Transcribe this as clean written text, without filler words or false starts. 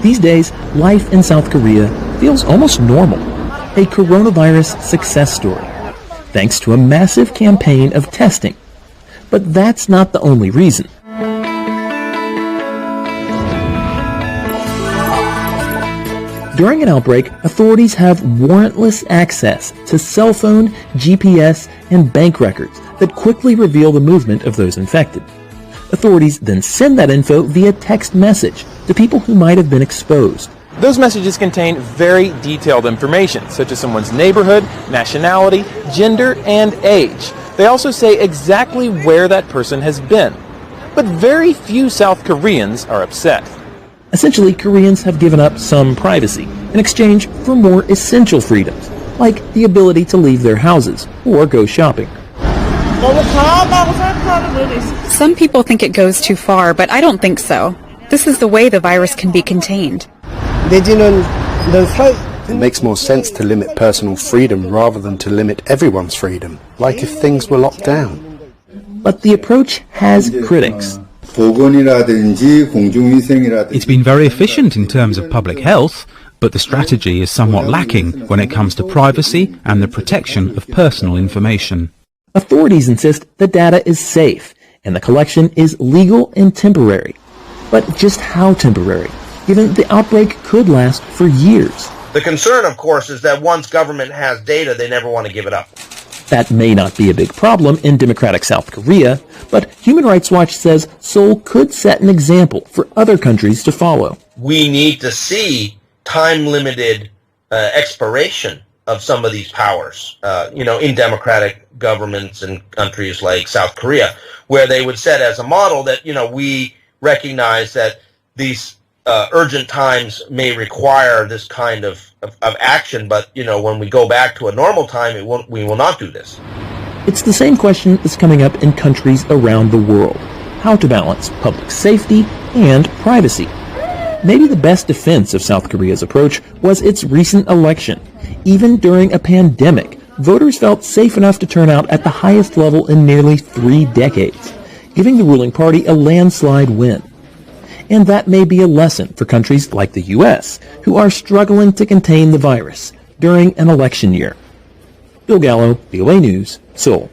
These days, life in South Korea feels almost normal. A coronavirus success story, thanks to a massive campaign of testing. But that's not the only reason. During an outbreak, authorities have warrantless access to cell phone, GPS, and bank records that quickly reveal the movement of those infected. Authorities then send that info via text message to people who might have been exposed. Those messages contain very detailed information, such as someone's neighborhood, nationality, gender, and age. They also say exactly where that person has been. But very few South Koreans are upset. Essentially, Koreans have given up some privacy in exchange for more essential freedoms, like the ability to leave their houses or go shopping. Some people think it goes too far, but I don't think so. This is the way the virus can be contained. It makes more sense to limit personal freedom rather than to limit everyone's freedom, like if things were locked down. But the approach has critics. It's been very efficient in terms of public health, but the strategy is somewhat lacking when it comes to privacy and the protection of personal information. Authorities insist the data is safe and the collection is legal and temporary. But just how temporary, given the outbreak could last for years? The concern, of course, is that once government has data, they never want to give it up. That may not be a big problem in democratic South Korea, but Human Rights Watch says Seoul could set an example for other countries to follow. We need to see time-limited expiration of some of these powers, in democratic governments and countries like South Korea, where they would set as a model that, we recognize that these urgent times may require this kind of action, but, when we go back to a normal time, we will not do this. It's the same question that's coming up in countries around the world. How to balance public safety and privacy. Maybe the best defense of South Korea's approach was its recent election. Even during a pandemic, voters felt safe enough to turn out at the highest level in nearly 3 decades, giving the ruling party a landslide win. And that may be a lesson for countries like the U.S., who are struggling to contain the virus during an election year. Bill Gallo, VOA News, Seoul.